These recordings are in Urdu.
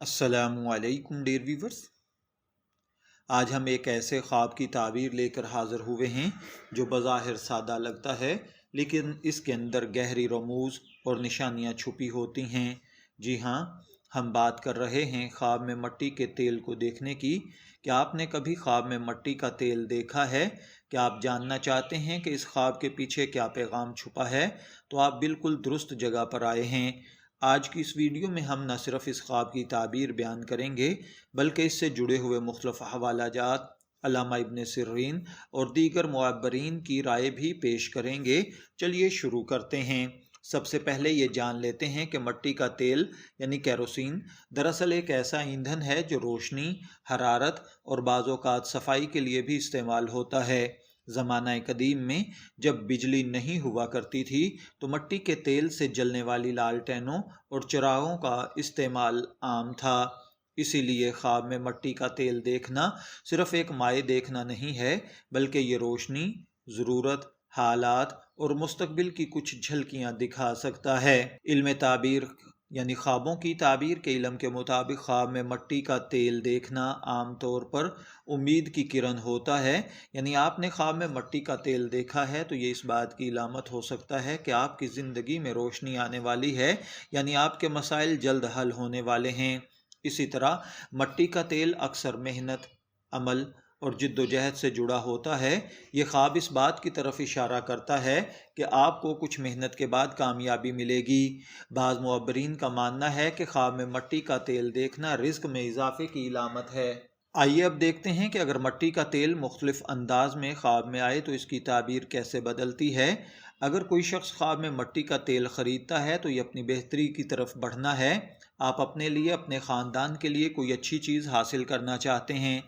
السلام علیکم ڈیئر ویورز، آج ہم ایک ایسے خواب کی تعبیر لے کر حاضر ہوئے ہیں جو بظاہر سادہ لگتا ہے، لیکن اس کے اندر گہری رموز اور نشانیاں چھپی ہوتی ہیں۔ جی ہاں، ہم بات کر رہے ہیں خواب میں مٹی کے تیل کو دیکھنے کی۔ کیا آپ نے کبھی خواب میں مٹی کا تیل دیکھا ہے؟ کیا آپ جاننا چاہتے ہیں کہ اس خواب کے پیچھے کیا پیغام چھپا ہے؟ تو آپ بالکل درست جگہ پر آئے ہیں۔ آج کی اس ویڈیو میں ہم نہ صرف اس خواب کی تعبیر بیان کریں گے بلکہ اس سے جڑے ہوئے مختلف حوالہ جات، علامہ ابن سیرین اور دیگر معبرین کی رائے بھی پیش کریں گے۔ چلیے شروع کرتے ہیں۔ سب سے پہلے یہ جان لیتے ہیں کہ مٹی کا تیل یعنی کیروسین دراصل ایک ایسا ایندھن ہے جو روشنی، حرارت اور بعض اوقات صفائی کے لیے بھی استعمال ہوتا ہے۔ زمانہ قدیم میں جب بجلی نہیں ہوا کرتی تھی تو مٹی کے تیل سے جلنے والی لالٹینوں اور چراغوں کا استعمال عام تھا۔ اسی لیے خواب میں مٹی کا تیل دیکھنا صرف ایک مائع دیکھنا نہیں ہے، بلکہ یہ روشنی، ضرورت، حالات اور مستقبل کی کچھ جھلکیاں دکھا سکتا ہے۔ علم تعبیر یعنی خوابوں کی تعبیر کے علم کے مطابق خواب میں مٹی کا تیل دیکھنا عام طور پر امید کی کرن ہوتا ہے۔ یعنی آپ نے خواب میں مٹی کا تیل دیکھا ہے تو یہ اس بات کی علامت ہو سکتا ہے کہ آپ کی زندگی میں روشنی آنے والی ہے، یعنی آپ کے مسائل جلد حل ہونے والے ہیں۔ اسی طرح مٹی کا تیل اکثر محنت، عمل اور جد و جہد سے جڑا ہوتا ہے۔ یہ خواب اس بات کی طرف اشارہ کرتا ہے کہ آپ کو کچھ محنت کے بعد کامیابی ملے گی۔ بعض معبرین کا ماننا ہے کہ خواب میں مٹی کا تیل دیکھنا رزق میں اضافے کی علامت ہے۔ آئیے اب دیکھتے ہیں کہ اگر مٹی کا تیل مختلف انداز میں خواب میں آئے تو اس کی تعبیر کیسے بدلتی ہے۔ اگر کوئی شخص خواب میں مٹی کا تیل خریدتا ہے تو یہ اپنی بہتری کی طرف بڑھنا ہے۔ آپ اپنے لیے، اپنے خاندان کے لیے کوئی اچھی چیز حاصل کرنا چاہتے ہیں۔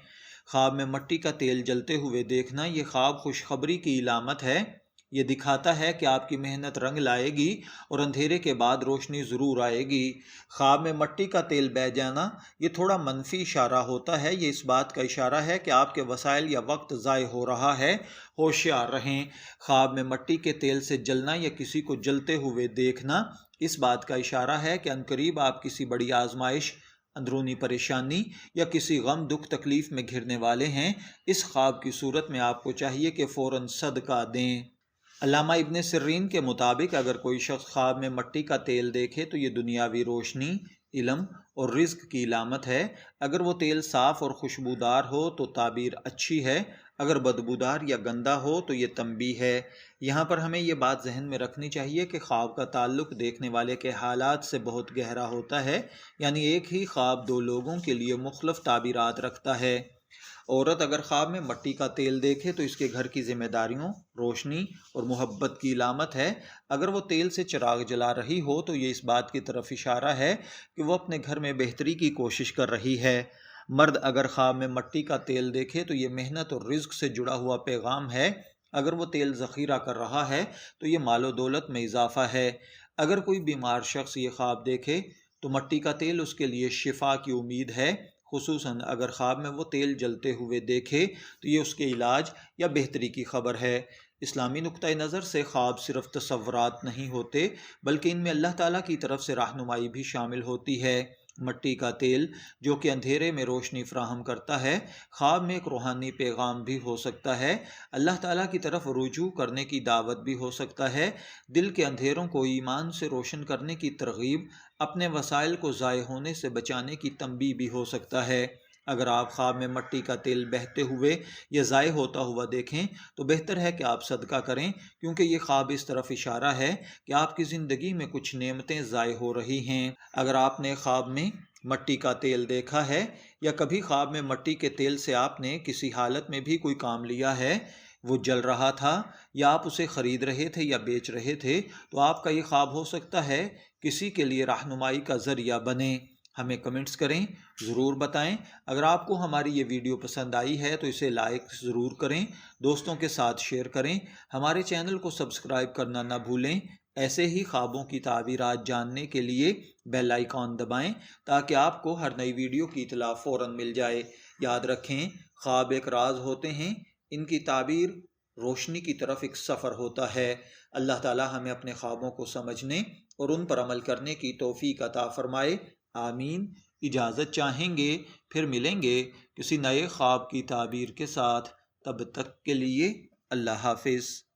خواب میں مٹی کا تیل جلتے ہوئے دیکھنا یہ خواب خوشخبری کی علامت ہے۔ یہ دکھاتا ہے کہ آپ کی محنت رنگ لائے گی اور اندھیرے کے بعد روشنی ضرور آئے گی۔ خواب میں مٹی کا تیل بہہ جانا یہ تھوڑا منفی اشارہ ہوتا ہے۔ یہ اس بات کا اشارہ ہے کہ آپ کے وسائل یا وقت ضائع ہو رہا ہے۔ ہوشیار رہیں۔ خواب میں مٹی کے تیل سے جلنا یا کسی کو جلتے ہوئے دیکھنا اس بات کا اشارہ ہے کہ عنقریب آپ کسی بڑی آزمائش، اندرونی پریشانی یا کسی غم، دکھ، تکلیف میں گھرنے والے ہیں۔ اس خواب کی صورت میں آپ کو چاہیے کہ فوراً صدقہ دیں۔ علامہ ابن سیرین کے مطابق اگر کوئی شخص خواب میں مٹی کا تیل دیکھے تو یہ دنیاوی روشنی، علم اور رزق کی علامت ہے۔ اگر وہ تیل صاف اور خوشبودار ہو تو تعبیر اچھی ہے، اگر بدبودار یا گندا ہو تو یہ تنبیہ ہے۔ یہاں پر ہمیں یہ بات ذہن میں رکھنی چاہیے کہ خواب کا تعلق دیکھنے والے کے حالات سے بہت گہرا ہوتا ہے، یعنی ایک ہی خواب دو لوگوں کے لیے مختلف تعبیرات رکھتا ہے۔ عورت اگر خواب میں مٹی کا تیل دیکھے تو اس کے گھر کی ذمہ داریوں، روشنی اور محبت کی علامت ہے۔ اگر وہ تیل سے چراغ جلا رہی ہو تو یہ اس بات کی طرف اشارہ ہے کہ وہ اپنے گھر میں بہتری کی کوشش کر رہی ہے۔ مرد اگر خواب میں مٹی کا تیل دیکھے تو یہ محنت اور رزق سے جڑا ہوا پیغام ہے۔ اگر وہ تیل ذخیرہ کر رہا ہے تو یہ مال و دولت میں اضافہ ہے۔ اگر کوئی بیمار شخص یہ خواب دیکھے تو مٹی کا تیل اس کے لیے شفا کی امید ہے، خصوصاً اگر خواب میں وہ تیل جلتے ہوئے دیکھے تو یہ اس کے علاج یا بہتری کی خبر ہے۔ اسلامی نقطۂ نظر سے خواب صرف تصورات نہیں ہوتے بلکہ ان میں اللہ تعالیٰ کی طرف سے رہنمائی بھی شامل ہوتی ہے۔ مٹی کا تیل جو کہ اندھیرے میں روشنی فراہم کرتا ہے، خواب میں ایک روحانی پیغام بھی ہو سکتا ہے۔ اللہ تعالیٰ کی طرف رجوع کرنے کی دعوت بھی ہو سکتا ہے، دل کے اندھیروں کو ایمان سے روشن کرنے کی ترغیب، اپنے وسائل کو ضائع ہونے سے بچانے کی تنبیہ بھی ہو سکتا ہے۔ اگر آپ خواب میں مٹی کا تیل بہتے ہوئے یا ضائع ہوتا ہوا دیکھیں تو بہتر ہے کہ آپ صدقہ کریں، کیونکہ یہ خواب اس طرف اشارہ ہے کہ آپ کی زندگی میں کچھ نعمتیں ضائع ہو رہی ہیں۔ اگر آپ نے خواب میں مٹی کا تیل دیکھا ہے یا کبھی خواب میں مٹی کے تیل سے آپ نے کسی حالت میں بھی کوئی کام لیا ہے، وہ جل رہا تھا یا آپ اسے خرید رہے تھے یا بیچ رہے تھے، تو آپ کا یہ خواب ہو سکتا ہے کسی کے لیے رہنمائی کا ذریعہ بنے۔ ہمیں کمنٹس کریں، ضرور بتائیں۔ اگر آپ کو ہماری یہ ویڈیو پسند آئی ہے تو اسے لائک ضرور کریں، دوستوں کے ساتھ شیئر کریں، ہمارے چینل کو سبسکرائب کرنا نہ بھولیں۔ ایسے ہی خوابوں کی تعبیرات جاننے کے لیے بیل آئیکن دبائیں تاکہ آپ کو ہر نئی ویڈیو کی اطلاع فوراً مل جائے۔ یاد رکھیں، خواب ایک راز ہوتے ہیں، ان کی تعبیر روشنی کی طرف ایک سفر ہوتا ہے۔ اللہ تعالی ہمیں اپنے خوابوں کو سمجھنے اور ان پر عمل کرنے کی توفیق عطا فرمائے۔ آمین۔ اجازت چاہیں گے، پھر ملیں گے کسی نئے خواب کی تعبیر کے ساتھ۔ تب تک کے لیے اللہ حافظ۔